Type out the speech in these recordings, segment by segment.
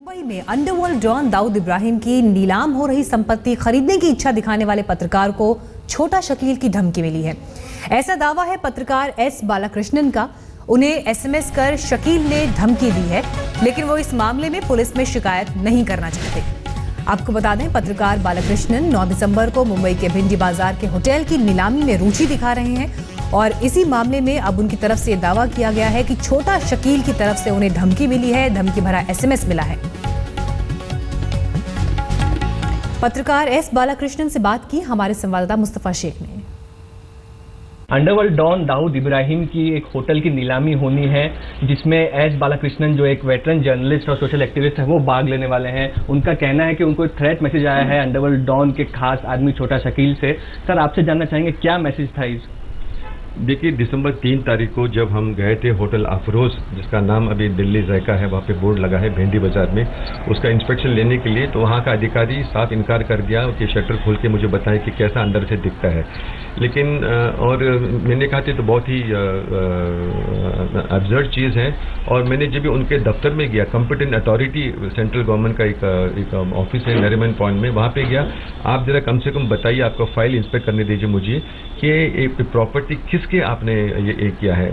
मुंबई में underworld don Dawood Ibrahim की नीलाम हो रही संपत्ति खरीदने की इच्छा दिखाने वाले पत्रकार को छोटा शकील की धमकी मिली है। ऐसा दावा है पत्रकार एस बालाकृष्णन का। उन्हें एसएमएस कर शकील ने धमकी दी है, लेकिन वो इस मामले में पुलिस में शिकायत नहीं करना चाहते। आपको बता दें, पत्रकार बालाकृष्णन 9 दिसंबर को मुंबई के भिंडी बाजार के होटल की नीलामी में रुचि दिखा रहे हैं और इसी मामले में अब उनकी तरफ से दावा किया गया है कि छोटा शकील की तरफ से उन्हें धमकी मिली है, धमकी भरा एसएमएस मिला है। पत्रकार एस बालाकृष्णन से बात की हमारे संवाददाता मुस्तफा शेख ने। अंडरवर्ल्ड डॉन दाऊद इब्राहिम की एक होटल की नीलामी होनी है, जिसमें एस बालाकृष्णन जो एक वेटरन जर्नलिस्ट और सोशल एक्टिविस्ट है वो भाग लेने वाले हैं। उनका कहना है कि उनको एक थ्रेट मैसेज आया है अंडरवर्ल्ड डॉन के खास आदमी छोटा शकील से। सर, आपसे जानना चाहेंगे क्या मैसेज था इस? देखिए, दिसंबर 3 तारीख को जब हम गए थे होटल अफरोज, जिसका नाम अभी दिल्ली जायका है, वहाँ पे बोर्ड लगा है भिंडी बाजार में, उसका इंस्पेक्शन लेने के लिए, तो वहाँ का अधिकारी साफ इनकार कर दिया कि शटर खोल के मुझे बताएं कि कैसा अंदर से दिखता है। लेकिन और मैंने कहा था तो बहुत ही अब्सर्ड चीज़ है। और मैंने जब भी उनके दफ्तर में गया, कॉम्पिटेंट अथॉरिटी सेंट्रल गवर्नमेंट का एक ऑफिस है नरीमन पॉइंट में, वहाँ पे गया, आप जरा कम से कम बताइए, आपका फाइल इंस्पेक्ट करने दीजिए मुझे कि एक प्रॉपर्टी किसके आपने ये किया है,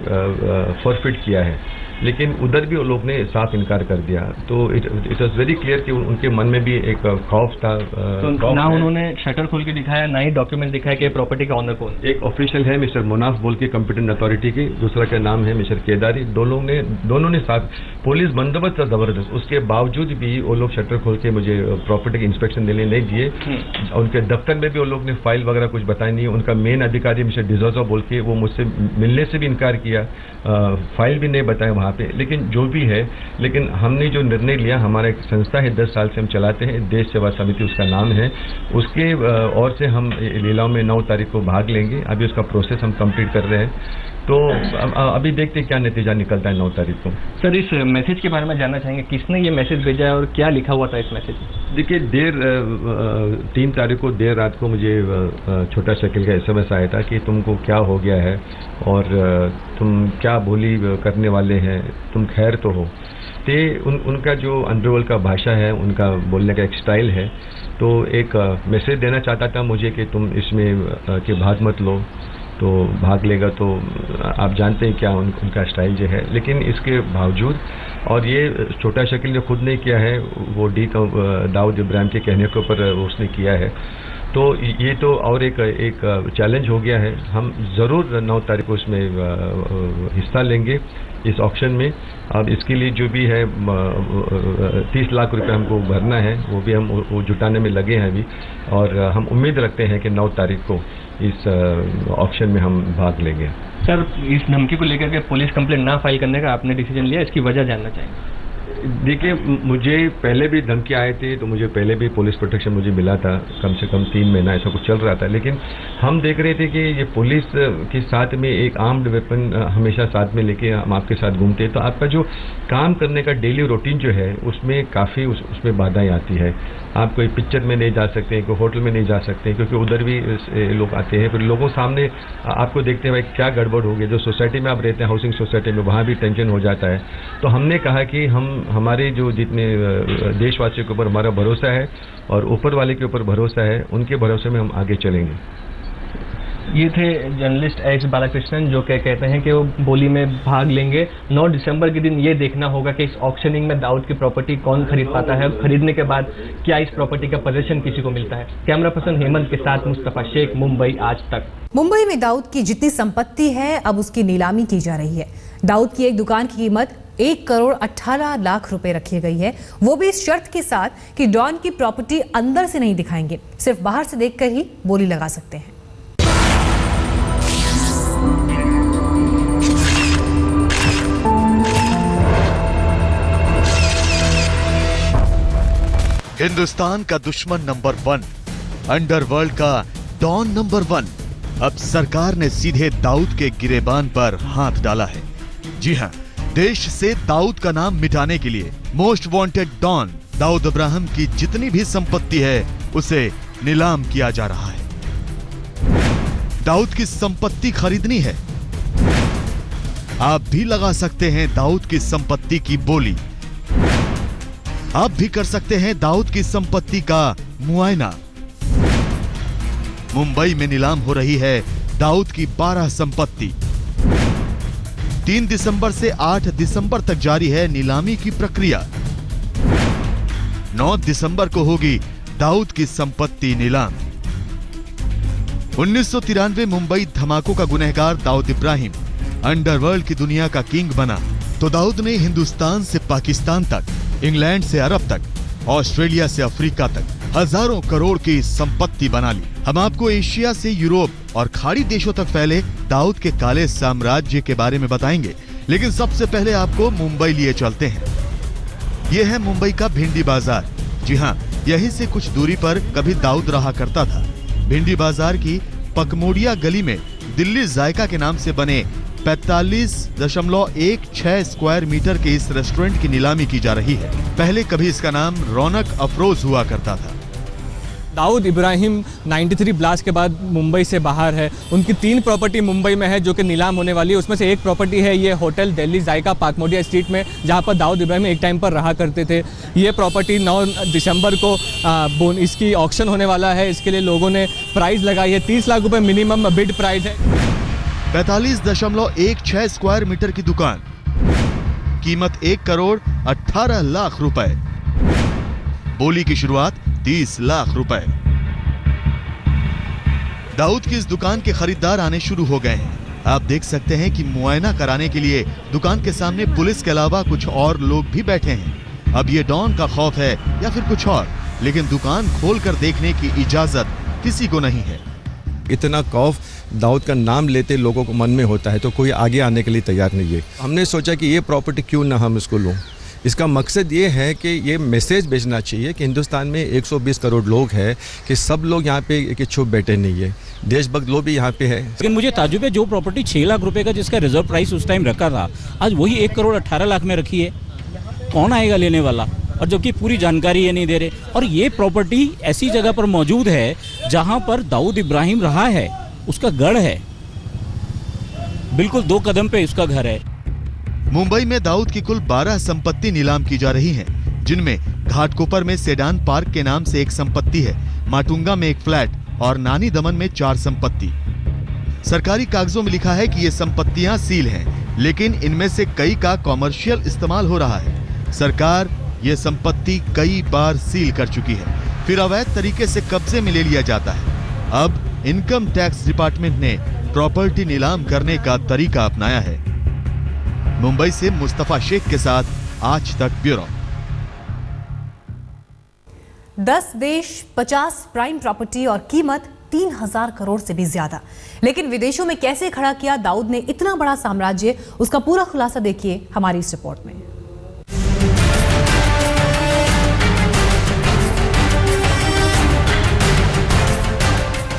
फॉरफिट किया है। लेकिन उधर भी वो लोग ने साफ इनकार कर दिया। तो इट वॉज वेरी क्लियर कि उनके मन में भी एक खौफ था। तो ना उन्होंने शटर खोल के दिखाया, ना ही डॉक्यूमेंट दिखाया कि प्रॉपर्टी का ओनर कौन। एक ऑफिशियल है मिस्टर मुनाफ बोल के कॉम्पिटेंट अथॉरिटी के, दूसरा का नाम है मिस्टर केदारी। दोनों ने साफ, पुलिस बंदोबस्त था जबरदस्त, उसके बावजूद भी वो लोग शटर खोल के मुझे प्रॉपर्टी की इंस्पेक्शन देने नहीं दिए। उनके दफ्तर में भी वो लोग ने फाइल वगैरह कुछ बताई नहीं। उनका मेन अधिकारी मिस्टर डिजोजा बोल के, वो मुझसे मिलने से भी इनकार किया, फाइल भी नहीं बताया वहाँ पे। लेकिन जो भी है, लेकिन हमने जो निर्णय लिया, हमारा एक संस्था है 10 साल से हम चलाते हैं, देश सेवा समिति उसका नाम है, उसके ओर से हम लीलाओं में 9 तारीख को भाग लेंगे। अभी उसका प्रोसेस हम कंप्लीट कर रहे हैं, तो अभी देखते हैं क्या नतीजा निकलता है 9 तारीख को। सर, इस मैसेज के बारे में जानना चाहेंगे, किसने ये मैसेज भेजा है और क्या लिखा हुआ था इस मैसेज में? देखिए, 3 तारीख को देर रात को मुझे छोटा शकील का एसएमएस आया था कि तुमको क्या हो गया है और तुम क्या बोली करने वाले हैं, तुम खैर तो हो। तो उनका जो अंडरवर्ल्ड का भाषा है, उनका बोलने का एक स्टाइल है, तो एक मैसेज देना चाहता था मुझे कि तुम इसमें कि भाग मत लो, तो भाग लेगा तो आप जानते हैं क्या उनका स्टाइल जो है। लेकिन इसके बावजूद, और ये छोटा शकील ने खुद नहीं किया है, वो दाऊद इब्राहिम के कहने के ऊपर उसने किया है। तो ये तो और एक चैलेंज हो गया है। हम ज़रूर 9 तारीख को इसमें हिस्सा लेंगे इस ऑक्शन में। अब इसके लिए जो भी है 30 लाख रुपए हमको भरना है, वो भी हम वो जुटाने में लगे हैं अभी, और हम उम्मीद रखते हैं कि 9 तारीख को इस ऑक्शन में हम भाग लेंगे। सर, इस धमकी को लेकर के पुलिस कंप्लेंट ना फाइल करने का आपने डिसीजन लिया, इसकी वजह जानना चाहेंगे? देखिए, मुझे पहले भी धमकी आए थे, तो मुझे पहले भी पुलिस प्रोटेक्शन मुझे मिला था, कम से कम 3 महीना ऐसा कुछ चल रहा था। लेकिन हम देख रहे थे कि ये पुलिस के साथ में एक आर्म्ड वेपन हमेशा साथ में लेके हम आपके साथ घूमते हैं, तो आपका जो काम करने का डेली रूटीन जो है, उसमें काफ़ी उसमें बाधाएं आती है। आप कोई पिक्चर में नहीं जा सकते, कोई होटल में नहीं जा सकते, क्योंकि उधर भी लोग आते हैं, फिर लोगों सामने आपको देखते हैं भाई क्या गड़बड़ हो गई। जो सोसाइटी में आप रहते हैं, हाउसिंग सोसाइटी में, वहाँ भी टेंशन हो जाता है। तो हमने कहा कि हमारे जो जितने देशवासियों के ऊपर हमारा भरोसा है और ऊपर वाले के ऊपर भरोसा है, उनके भरोसे में हम आगे चलेंगे। ये थे जर्नलिस्ट एस बालाकृष्णन, जो कहते हैं कि वो बोली में भाग लेंगे। 9 दिसंबर के दिन ये देखना होगा कि इस ऑक्शनिंग में दाऊद की प्रॉपर्टी कौन खरीद पाता है, खरीदने के बाद क्या इस प्रॉपर्टी का पोजीशन किसी को मिलता है। कैमरा पर्सन हेमंत के साथ मुस्तफा शेख, मुंबई आज तक। मुंबई में दाऊद की जितनी संपत्ति है, अब उसकी नीलामी की जा रही है। दाऊद की एक दुकान की कीमत 1 करोड़ 18 लाख रुपए रखी गई है, वो भी इस शर्त के साथ कि डॉन की प्रॉपर्टी अंदर से नहीं दिखाएंगे, सिर्फ बाहर से देखकर ही बोली लगा सकते हैं। हिंदुस्तान का दुश्मन नंबर 1, अंडरवर्ल्ड का डॉन नंबर 1, अब सरकार ने सीधे दाऊद के गिरेबान पर हाथ डाला है। जी हां, देश से दाऊद का नाम मिटाने के लिए most wanted don Dawood Ibrahim की जितनी भी संपत्ति है, उसे नीलाम किया जा रहा है। दाऊद की संपत्ति खरीदनी है, आप भी लगा सकते हैं दाऊद की संपत्ति की बोली। आप भी कर सकते हैं दाऊद की संपत्ति का मुआयना। मुंबई में नीलाम हो रही है दाऊद की 12 संपत्ति। 3 दिसंबर से 8 दिसंबर तक जारी है नीलामी की प्रक्रिया। 9 दिसंबर को होगी दाऊद की संपत्ति नीलाम। 1993 मुंबई धमाकों का गुनहगार दाऊद इब्राहिम अंडरवर्ल्ड की दुनिया का किंग बना तो दाऊद ने हिंदुस्तान से पाकिस्तान तक, इंग्लैंड से अरब तक, ऑस्ट्रेलिया से अफ्रीका तक हजारों करोड़ की संपत्ति बना ली। हम आपको एशिया से यूरोप और खाड़ी देशों तक फैले दाऊद के काले साम्राज्य के बारे में बताएंगे, लेकिन सबसे पहले आपको मुंबई लिए चलते हैं। यह है मुंबई का भिंडी बाजार। जी हाँ, यहीं से कुछ दूरी पर कभी दाऊद रहा करता था। भिंडी बाजार की पकमोडिया गली में दिल्ली जायका के नाम से बने 45.16 स्क्वायर मीटर के इस रेस्टोरेंट की नीलामी की जा रही है। पहले कभी इसका नाम रौनक अफरोज हुआ करता था। दाऊद इब्राहिम 93 ब्लास्ट के बाद मुंबई से बाहर है। उनकी 3 प्रॉपर्टी मुंबई में है जो कि नीलाम होने वाली है। उसमें से एक प्रॉपर्टी है ये होटल दिल्ली जायका पाकमोडिया स्ट्रीट में, जहां पर दाऊद इब्राहिम एक टाइम पर रहा करते थे। ये प्रॉपर्टी 9 दिसंबर को इसकी ऑक्शन होने वाला है। इसके लिए लोगों ने प्राइस लगाई है, 30 लाख रुपए मिनिमम बिड प्राइस है। 45.16 स्क्वायर मीटर की दुकान, कीमत 1 करोड़ 18 लाख रुपए। बोली की शुरुआत 30 लाख रुपए। दाऊद की इस दुकान के खरीदार आने शुरू हो गए हैं। आप देख सकते हैं कि मुआयना कराने के लिए दुकान के सामने पुलिस के अलावा कुछ और लोग भी बैठे हैं। अब ये डॉन का खौफ है या फिर कुछ और, लेकिन दुकान खोलकर देखने की इजाजत किसी को नहीं है। इतना खौफ दाऊद का नाम लेते लोगों को मन में होता है तो कोई आगे आने के लिए तैयार नहीं है। हमने सोचा कि ये प्रॉपर्टी क्यों ना हम इसको लूँ। इसका मकसद ये है कि ये मैसेज भेजना चाहिए कि हिंदुस्तान में 120 करोड़ लोग हैं कि सब लोग यहाँ पे एक छुप बैठे नहीं है, देशभक्त लोग भी यहाँ पे है। लेकिन मुझे ताजुब है, जो प्रॉपर्टी 6 लाख रुपए का जिसका रिजर्व प्राइस उस टाइम रखा था, आज वही 1 करोड़ 18 लाख में रखी है। कौन आएगा लेने वाला? और जबकि पूरी जानकारी ये नहीं दे रहे। और ये प्रॉपर्टी ऐसी जगह पर मौजूद है जहाँ पर दाऊद इब्राहिम रहा है, उसका गढ़ है, बिल्कुल 2 कदम पे उसका घर है। मुंबई में दाऊद की कुल 12 संपत्ति नीलाम की जा रही हैं, जिनमें घाटकोपर में सेडान पार्क के नाम से एक संपत्ति है, माटुंगा में एक फ्लैट और नानी दमन में 4 संपत्ति। सरकारी कागजों में लिखा है कि ये संपत्तियां सील हैं, लेकिन इनमें से कई का कॉमर्शियल इस्तेमाल हो रहा है। सरकार ये संपत्ति कई बार सील कर चुकी है, फिर अवैध तरीके से कब्जे में ले लिया जाता है। अब इनकम टैक्स डिपार्टमेंट ने प्रॉपर्टी नीलाम करने का तरीका अपनाया है। मुंबई से मुस्तफा शेख के साथ आज तक ब्यूरो। 10 देश, 50 प्राइम प्रॉपर्टी और कीमत 3000 करोड़ से भी ज्यादा। लेकिन विदेशों में कैसे खड़ा किया दाऊद ने इतना बड़ा साम्राज्य, उसका पूरा खुलासा देखिए हमारी इस रिपोर्ट में।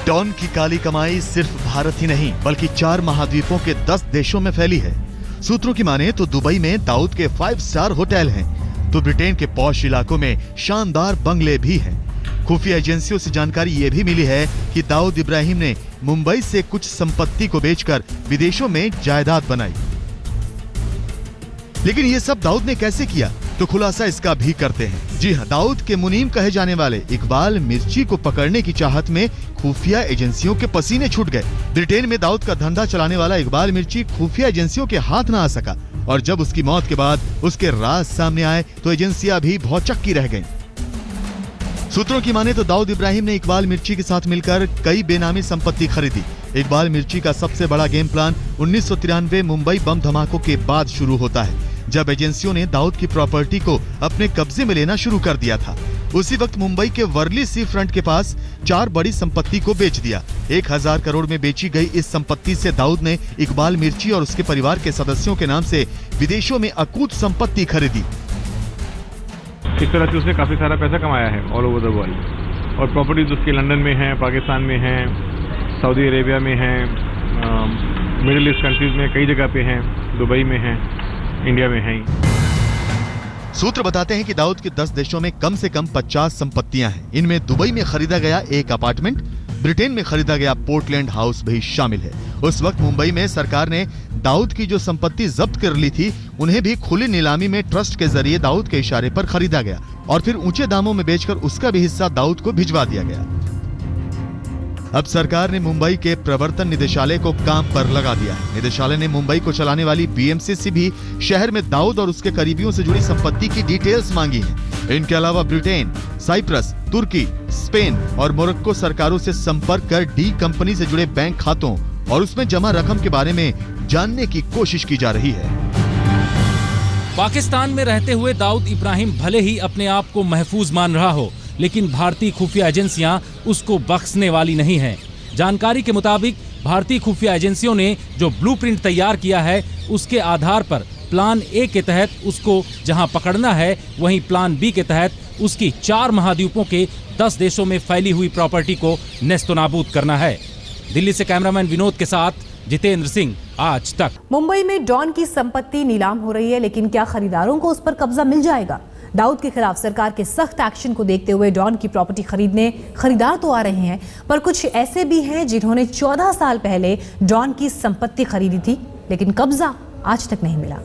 डॉन की काली कमाई सिर्फ भारत ही नहीं बल्कि 4 महाद्वीपों के 10 देशों में फैली है। सूत्रों की माने तो दुबई में दाऊद के 5 स्टार होटल हैं, तो ब्रिटेन के पॉश इलाकों में शानदार बंगले भी हैं। खुफिया एजेंसियों से जानकारी ये भी मिली है कि दाऊद इब्राहिम ने मुंबई से कुछ संपत्ति को बेचकर विदेशों में जायदाद बनाई। लेकिन ये सब दाऊद ने कैसे किया, तो खुलासा इसका भी करते हैं। जी हाँ, दाऊद के मुनीम कहे जाने वाले इकबाल मिर्ची को पकड़ने की चाहत में खुफिया एजेंसियों के पसीने छूट गए। ब्रिटेन में दाऊद का धंधा चलाने वाला इकबाल मिर्ची खुफिया एजेंसियों के हाथ न आ सका, और जब उसकी मौत के बाद उसके राज सामने आए तो एजेंसियां भी भौचक्की रह गईं। सूत्रों की माने तो दाऊद इब्राहिम ने इकबाल मिर्ची के साथ मिलकर कई बेनामी संपत्ति खरीदी। इकबाल मिर्ची का सबसे बड़ा गेम प्लान 1993 मुंबई बम धमाकों के बाद शुरू होता है, जब एजेंसियों ने दाऊद की प्रॉपर्टी को अपने कब्जे में लेना शुरू कर दिया था। उसी वक्त मुंबई के वर्ली सी फ्रंट के पास 4 बड़ी संपत्ति को बेच दिया। 1000 करोड़ में बेची गई इस संपत्ति से दाऊद ने इकबाल मिर्ची और उसके परिवार के सदस्यों के नाम से विदेशों में अकूत संपत्ति खरीदी। इस तरह से उसने काफी सारा पैसा कमाया है ऑल ओवर द वर्ल्ड, और प्रॉपर्टीज उसकी लंदन में है, पाकिस्तान में है, सऊदी अरेबिया में है, मिडिल ईस्ट कंट्रीज में कई जगह पे हैं, दुबई में है, इंडिया में है। सूत्र बताते हैं कि दाऊद के 10 देशों में कम से कम 50 संपत्तियां हैं। इनमें दुबई में खरीदा गया एक अपार्टमेंट, ब्रिटेन में खरीदा गया पोर्टलैंड हाउस भी शामिल है। उस वक्त मुंबई में सरकार ने दाऊद की जो संपत्ति जब्त कर ली थी, उन्हें भी खुली नीलामी में ट्रस्ट के जरिए दाऊद के इशारे पर खरीदा गया और फिर ऊंचे दामों में बेचकर उसका भी हिस्सा दाऊद को भिजवा दिया गया। अब सरकार ने मुंबई के प्रवर्तन निदेशालय को काम पर लगा दिया है। निदेशालय ने मुंबई को चलाने वाली बीएमसी से भी शहर में दाऊद और उसके करीबियों से जुड़ी संपत्ति की डिटेल्स मांगी है। इनके अलावा ब्रिटेन, साइप्रस, तुर्की, स्पेन और मोरक्को सरकारों से संपर्क कर डी कंपनी से जुड़े बैंक खातों और उसमें जमा रकम के बारे में जानने की कोशिश की जा रही है। पाकिस्तान में रहते हुए दाऊद इब्राहिम भले ही अपने आप को महफूज मान रहा हो, लेकिन भारतीय खुफिया एजेंसियां उसको बख्शने वाली नहीं हैं। जानकारी के मुताबिक भारतीय खुफिया एजेंसियों ने जो ब्लूप्रिंट तैयार किया है, उसके आधार पर प्लान ए के तहत उसको जहां पकड़ना है, वहीं प्लान बी के तहत उसकी 4 महाद्वीपों के 10 देशों में फैली हुई प्रॉपर्टी को नेस्तनाबूद करना है। दिल्ली से कैमरामैन विनोद के साथ जितेंद्र सिंह, आज तक। मुंबई में डॉन की संपत्ति नीलाम हो रही है, लेकिन क्या खरीदारों को उस पर कब्जा मिल जाएगा? दाऊद के खिलाफ सरकार के सख्त एक्शन को देखते हुए डॉन की प्रॉपर्टी खरीदने खरीदार तो आ रहे हैं, पर कुछ ऐसे भी हैं जिन्होंने 14 साल पहले डॉन की संपत्ति खरीदी थी, लेकिन कब्जा आज तक नहीं मिला।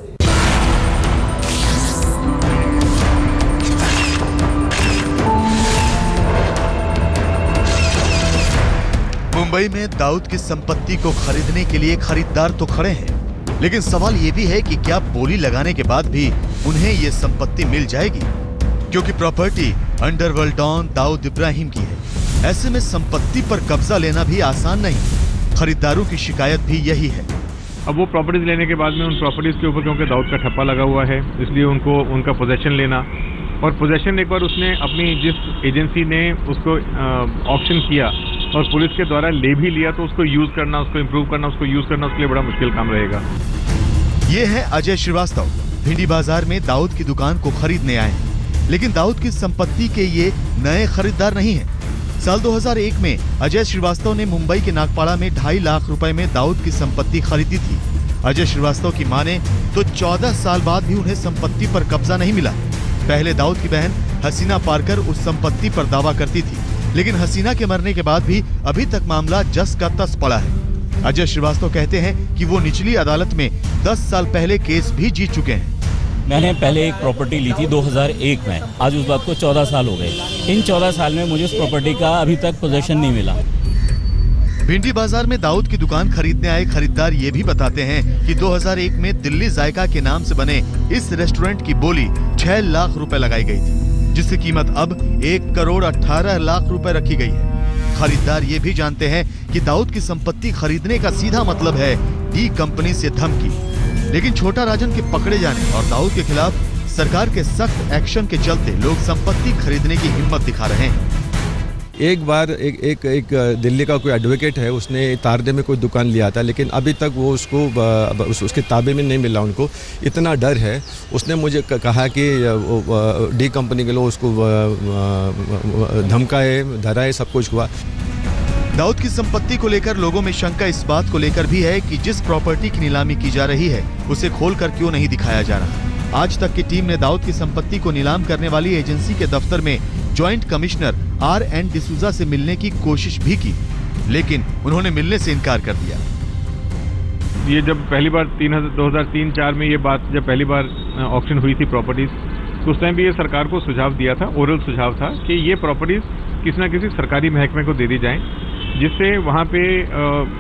मुंबई में दाऊद की संपत्ति को खरीदने के लिए खरीदार तो खड़े हैं, लेकिन सवाल ये भी है कि क्या बोली लगाने के बाद भी उन्हें ये संपत्ति मिल जाएगी, क्योंकि property underworld don Dawood Ibrahim की है। ऐसे में संपत्ति पर कब्जा लेना भी आसान नहीं। खरीदारों की शिकायत भी यही है। अब वो प्रॉपर्टीज लेने के बाद में उन प्रॉपर्टीज के ऊपर क्योंकि दाऊद का ठप्पा लगा हुआ है, इसलिए उनको उनका पोजेशन लेना, और पोजेशन एक बार उसने अपनी जिस एजेंसी ने उसको ऑप्शन किया और पुलिस के द्वारा ले भी लिया, तो उसको यूज करना, उसको इम्प्रूव करना, उसको यूज करना उसके लिए बड़ा मुश्किल काम रहेगा। ये है अजय श्रीवास्तव, भिंडी बाजार में दाऊद की दुकान को खरीदने आए हैं, लेकिन दाऊद की संपत्ति के ये नए खरीदार नहीं हैं। साल 2001 में अजय श्रीवास्तव ने मुंबई के नागपाड़ा में 2.5 लाख रुपए में दाऊद की संपत्ति खरीदी थी। अजय श्रीवास्तव की माने तो 14 साल बाद भी उन्हें संपत्ति पर कब्जा नहीं मिला। पहले दाऊद की बहन हसीना पारकर उस संपत्ति पर दावा करती थी, लेकिन हसीना के मरने के बाद भी अभी तक मामला जस का तस पड़ा है। अजय श्रीवास्तव कहते हैं कि वो निचली अदालत में 10 साल पहले केस भी जीत चुके हैं। मैंने पहले एक प्रॉपर्टी ली थी 2001 में, आज उस बात को 14 साल हो गए। इन 14 साल में मुझे उस प्रॉपर्टी का अभी तक पोजेशन नहीं मिला। भिंडी बाजार में दाऊद की दुकान खरीदने आए खरीदार ये भी बताते हैं कि 2001 में दिल्ली जायका के नाम से बने इस रेस्टोरेंट की बोली 6 लाख रुपए लगाई गई थी, जिसकी कीमत अब 1 करोड़ 18 लाख रुपए रखी गई है। खरीदार ये भी जानते हैं कि दाऊद की संपत्ति खरीदने का सीधा मतलब है डी कंपनी से धमकी, लेकिन छोटा राजन के पकड़े जाने और दाऊद के खिलाफ सरकार के सख्त एक्शन के चलते लोग संपत्ति खरीदने की हिम्मत दिखा रहे हैं। एक बार एक दिल्ली का कोई एडवोकेट है, उसने तारदे में कोई दुकान लिया था, लेकिन अभी तक वो उसके ताबे में नहीं मिला। उनको इतना डर है। उसने मुझे कहा कि डी कंपनी के लोग उसको धमकाए, धराए, सब कुछ हुआ। दाऊद की संपत्ति को लेकर लोगों में शंका इस बात को लेकर भी है कि जिस प्रॉपर्टी की नीलामी की जा रही है, उसे खोलकर क्यों नहीं दिखाया जा रहा। आज तक की टीम ने दाऊद की संपत्ति को नीलाम करने वाली एजेंसी के दफ्तर में जॉइंट कमिश्नर R.N. डिसूजा से मिलने की कोशिश भी की, लेकिन उन्होंने मिलने से इनकार कर दिया। ये जब पहली बार 2003-4 में ये बात जब पहली बार ऑक्शन हुई थी प्रॉपर्टीज, तो उस टाइम भी ये सरकार को सुझाव दिया था, ओरल सुझाव था कि ये प्रॉपर्टीज किसी न किसी सरकारी महकमे को दे दी जाएं, जिससे वहाँ पे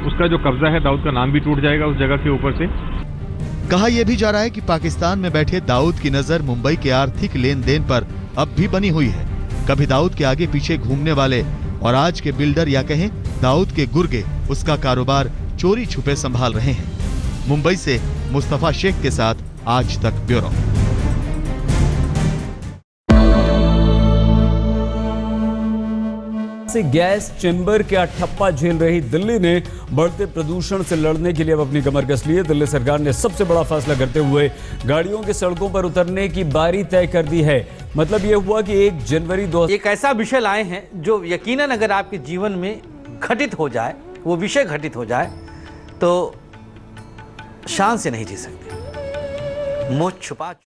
उसका जो कब्जा है, दाऊद का नाम भी टूट जाएगा उस जगह के ऊपर से। कहा यह भी जा रहा है कि पाकिस्तान में बैठे दाऊद की नजर मुंबई के आर्थिक लेन देन पर अब भी बनी हुई है। कभी दाऊद के आगे पीछे घूमने वाले और आज के बिल्डर या कहें दाऊद के गुर्गे उसका कारोबार चोरी छुपे संभाल रहे हैं। मुंबई से मुस्तफा शेख के साथ आज तक ब्यूरो। से गैस चेंबर का ठप्पा झेल रही दिल्ली ने बढ़ते प्रदूषण से लड़ने के लिए अब अपनी कमर कस ली है। दिल्ली सरकार ने सबसे बड़ा फैसला करते हुए गाड़ियों के सड़कों पर उतरने की बारी तय कर दी है। मतलब यह हुआ कि 1 जनवरी 2000 एक ऐसा विषय लाए हैं जो यकीनन अगर आपके जीवन में घटित हो जाए, वो विषय घटित हो जाए, तो शान से नहीं जी सकते। मुँह छुपा